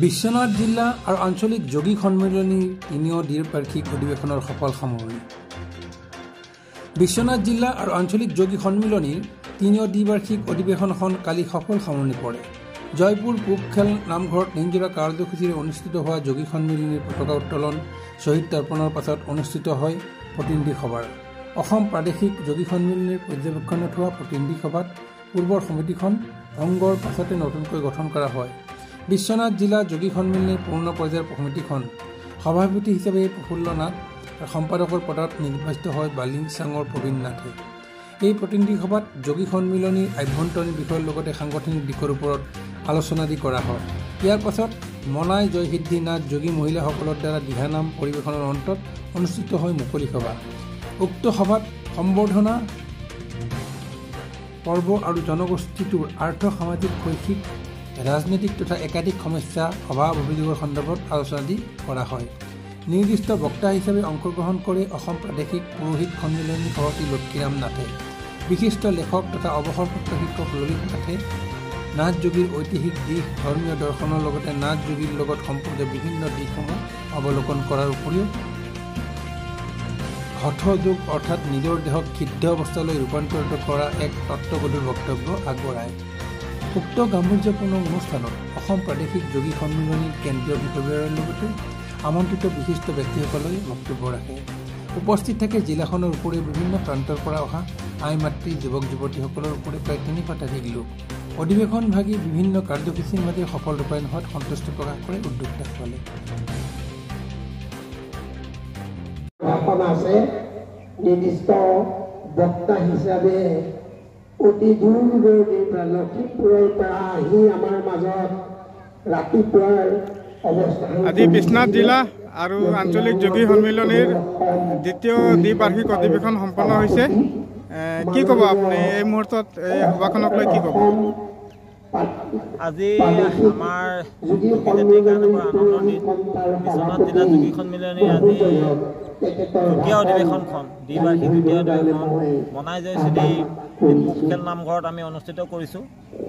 বিশ্বনাথ জিলা আৰু আঞ্চলিক যৌগিক সন্মিলনীৰ ৩য় দ্বিবাৰ্ষিক অধিৱেশনৰ সফল সামৰণি। বিশ্বনাথ জিলা আৰু আঞ্চলিক যৌগিক সন্মিলনীৰ ৩য় দ্বিবাৰ্ষিক অধিৱেশনখন কালি সফল সামৰণি পৰে। জয়পুৰ পূবখেল নামঘৰত নিঞ্জৰা কাৰ্যসূচীৰে অনুষ্ঠিত হোৱা যৌগিক সন্মিলনীৰ পতাকা উত্তোলন শ্বহীদ তৰ্পণৰ পাছত অনুষ্ঠিত হয় প্ৰতিনিধি সভাৰ। অসম প্ৰাদেশিক যৌগিক সন্মিলনীৰ পৰ্যবেক্ষণত হোৱা প্ৰতিনিধি সভাত পূৰ্বৰ সমিতিখন ভংগৰ পাছতে নতুনকৈ গঠন কৰা হয়। বিশ্বনাথ জিলা যৌগিক সন্মিলনীৰ পূৰ্ণ পৰ্যায়ৰ সমিতিখন সভাপতি হিচাপে প্ৰফুল্ল নাথ আৰু সম্পাদকৰ পদত নিৰ্বাচিত হয় বালিংচাঙৰ প্ৰবীণ নাথে। এই প্ৰতিনিধি সভাত যৌগিক সন্মিলনীৰ আভ্যন্তৰীণ বিষয়ৰ লগতে সাংগঠনিক দিশৰ ওপৰত আলোচনা কৰা হয়। ইয়াৰ পাছত মনাই জয়সিদ্ধি নাথ যোগী মহিলাসকলৰ দ্বাৰা দিহানাম পৰিৱেশনৰ অন্তত অনুষ্ঠিত হয় মুকলি সভা। উক্ত সভাত সম্বৰ্ধনা পৰ্ব আৰু জনগোষ্ঠীটোৰ আৰ্থ সামাজিক শৈক্ষিক ৰাজনৈতিক তথা একাধিক সমস্যা অভাৱ অভিযোগৰ সন্দৰ্ভত আলোচনা কৰা হয়। নিৰ্দিষ্ট বক্তা হিচাপে অংশগ্ৰহণ কৰে অসম প্ৰাদেশিক পুৰোহিত সন্মিলনীৰ সভাপতি লক্ষীৰাম নাথে। বিশিষ্ট লেখক তথা অৱসৰপ্ৰাপ্ত শিক্ষক ললিত নাথে নাথ যোগীৰ ঐতিহাসিক দিশ, ধৰ্মীয় দৰ্শনৰ লগতে নাথ যোগীৰ লগত সম্পৰ্কিত বিভিন্ন দিশসমূহ অৱলোকন কৰাৰ উপৰিও হঠযোগ অৰ্থাৎ নিজৰ দেহক সিদ্ধ অৱস্থালৈ ৰূপান্তৰিত কৰা এক তত্ত্বগধুৰ বক্তব্য আগবঢ়ায়। উক্ত গাম্ভীৰ্যপূৰ্ণ অনুষ্ঠানত অসম প্ৰাদেশিক যৌগিক সন্মিলনীৰ কেন্দ্ৰীয় বিষয়ববীয়াৰ লগতে আমন্ত্ৰিত বিশিষ্ট ব্যক্তিসকলে বক্তব্য ৰাখে। উপস্থিত থাকে জিলাখনৰ উপৰিও বিভিন্ন প্ৰান্তৰ পৰা অহা আই মাতৃ যুৱক যুৱতীসকলৰ উপৰি প্ৰায় ৩০০ শতাধিক লোক। অধিৱেশনভাগী বিভিন্ন কাৰ্যসূচীৰ মাজে সফল ৰূপায়ণ হোৱাত সন্তুষ্ট প্ৰকাশ কৰে উদ্যোক্তাসকলে। নিৰ্দিষ্ট বক্তা হিচাপে অতি দূৰ দূৰণিৰ পৰা লখিমপুৰৰ পৰা আহি আমাৰ মাজত ৰাতিপুৱাৰ অৱস্থা। আজি বিশ্বনাথ জিলা আৰু আঞ্চলিক যৌগিক সন্মিলনীৰ দ্বিতীয় দ্বিবাৰ্ষিক অধিৱেশন সম্পন্ন হৈছে। কি ক'ব আপুনি এই মুহূৰ্তত এই সভাখনক লৈ কি ক'ব? আজি আমাৰ যুগী জাতিৰ কাৰণে বৰ আনন্দৰ দিন। বিশ্বনাথ জিলা যুগী সন্মিলনীৰ আজি দ্বিতীয় অধিৱেশনখন দ্বিবাৰ্ষিক দ্বিতীয় অধিৱেশন মনাই জয়সিদ্ধি পূবখেল নামঘৰত আমি অনুষ্ঠিত কৰিছোঁ।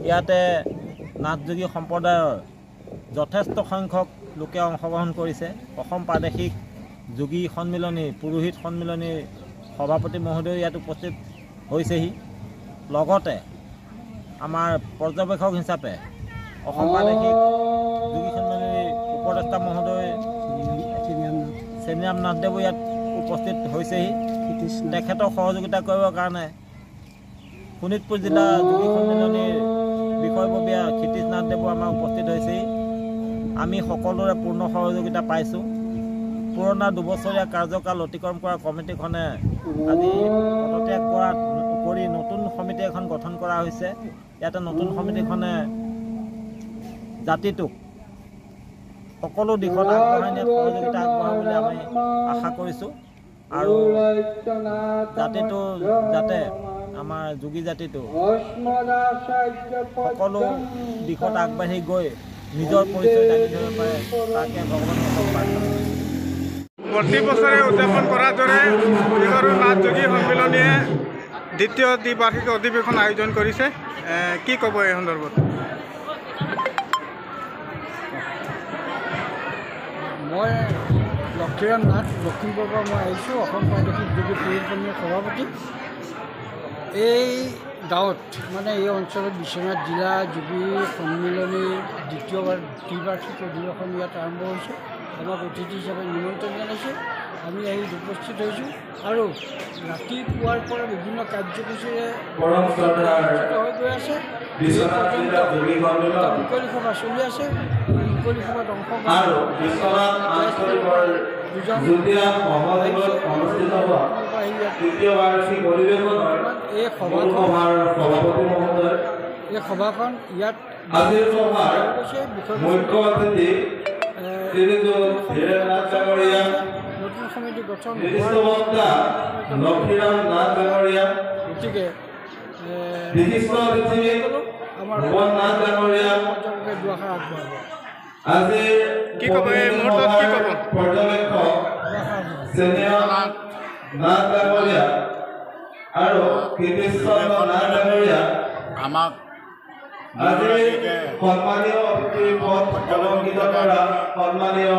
ইয়াতে নাথ যোগী সম্প্ৰদায়ৰ যথেষ্ট সংখ্যক লোকে অংশগ্ৰহণ কৰিছে। অসম প্ৰাদেশিক যুগী সন্মিলনী পুৰোহিত সন্মিলনীৰ সভাপতি মহোদয় ইয়াত উপস্থিত হৈছেহি। লগতে আমাৰ পৰ্যবেক্ষক হিচাপে অসম প্ৰাদেশিক যুগী সন্মিলনীৰ উপদেষ্টা মহোদয় চেনিৰাম নাথদেৱো ইয়াত উপস্থিত হৈছেহি। তেখেতক সহযোগিতা কৰিবৰ কাৰণে শোণিতপুৰ জিলা যুগী সন্মিলনীৰ বিষয়ববীয়া ক্ষিতিশ নাথদেৱো আমাৰ উপস্থিত হৈছেহি। আমি সকলোৰে পূৰ্ণ সহযোগিতা পাইছোঁ। পুৰণা দুবছৰীয়া কাৰ্যকাল অতিক্ৰম কৰা কমিটিখনে আজি পদত্যাগ কৰি নতুন সমিতি এখন গঠন কৰা হৈছে। ইয়াতে নতুন সমিতিখনে জাতিটোক সকলো দিশত আগবঢ়াই নিয়াত সহযোগিতা আগবঢ়াব বুলি আমি আশা কৰিছোঁ আৰু জাতিটো যাতে আমাৰ যোগী জাতিটো সকলো দিশত আগবাঢ়ি গৈ নিজৰ পৰিচয় দাঙি ধৰিব পাৰে তাকে ভগৱানৰ প্ৰাৰ্থনা কৰিছোঁ। প্ৰতি বছৰে উদযাপন কৰাৰ দৰে এইবাৰো নাথ যোগী সন্মিলনীয়ে দ্বিতীয় দ্বিবাৰ্ষিক অধিৱেশন আয়োজন কৰিছে। কি ক'ব এই সন্দৰ্ভত? মই লক্ষীৰাম নাথ, লখিমপুৰৰ পৰা মই আহিছোঁ, অসম প্ৰাদেশিক যুগী পৰিষদৰ সভাপতি। এই গাঁৱত মানে এই অঞ্চলত বিশ্বনাথ জিলা যুগী সন্মিলনীৰ দ্বিতীয়বাৰ দ্বিবাৰ্ষিক অধিৱেশন ইয়াত আৰম্ভ হৈছে। আমাক অতিথি হিচাপে নিমন্ত্ৰণ জনাইছে। আমি আহি উপস্থিত হৈছোঁ আৰু ৰাতিপুৱাৰ পৰা বিভিন্ন কাৰ্যসূচীৰে অনুষ্ঠিত হৈ গৈ আছে। মুকলি সভা চলি আছে। মুকলি সভাত এই সভাখন ইয়াত নতুন সমিতি গঠন গতিকে আমাৰ দুআষাৰ আগবঢ়াব। কি ক'ব এই মুহূৰ্তত? কি ক'ব? আমাক সন্মানীয় অতিথি পদ অলংকৃত কৰা সন্মানীয়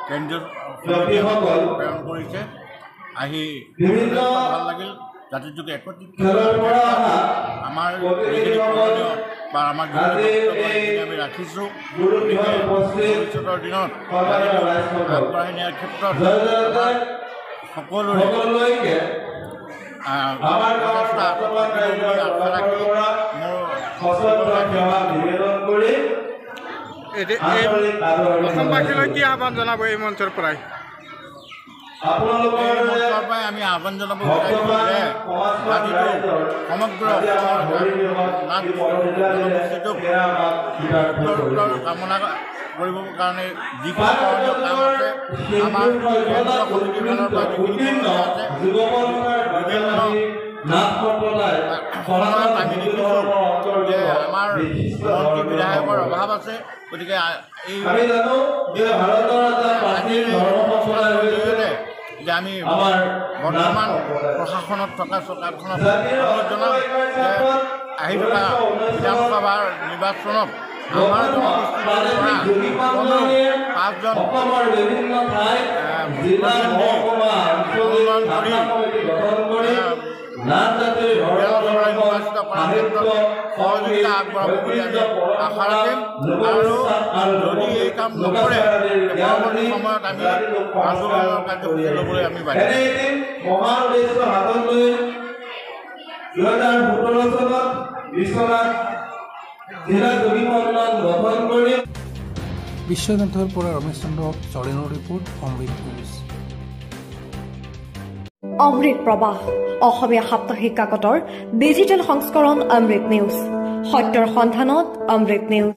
কেন্দ্ৰীয় প্ৰেৰণ কৰিছে আহি বিভিন্ন ভাল লাগিল জাতিটোক একত্ৰিত আমাৰ বা আমাৰ আমি ৰাখিছোঁ ভৱিষ্যতৰ দিনত আগবঢ়াই নিয়াৰ ক্ষেত্ৰত সকলোৰে অসমবাসীলৈ কি আহ্বান জনাব এই মঞ্চৰ পৰাই আমি আহ্বান জনাব বিচাৰিছোঁ যে জাতিটো সমগ্ৰ অসমৰ কামনা কৰিবৰ কাৰণে যিখিনি কৰণীয় কাম আছে আমাৰ কেন্দ্ৰীয় সমিতিখনৰ পৰা বিভিন্ন আছে বিভিন্ন সময়ত আমি দেখিছোঁ যে আমাৰ মন্ত্ৰী বিধায়কৰ অভাৱ আছে গতিকে এই জৰিয়তে যে আমি বৰ্তমান প্ৰশাসনত থকা চৰকাৰখনক জনাম যে আহি থকা বিধানসভাৰ নিৰ্বাচনত আমাৰ জনগোষ্ঠীৰ সহযোগিতা আগবঢ়াব বুলি আমি আশা ৰাখিম আৰু যদি এই কাম নকৰে পৰৱৰ্তী সময়ত আমি আন্দোলনৰ কাৰ্যসূচী ল'বলৈ আমি বাধ্য। 2017 চনত বিশ্বনাথ জিলা যোগী সন্মিলন গঠন কৰি বিশ্বনাথৰ পৰা ৰমেশ চন্দ্ৰ চৰেণৰ ৰিপৰ্ট অমৃত নিউজ। অমৃত প্ৰবাহ অসমীয়া সাপ্তাহিক কাকতৰ ডিজিটেল সংস্কৰণ অমৃত নিউজ সত্যৰ সন্ধানত অমৃত নিউজ।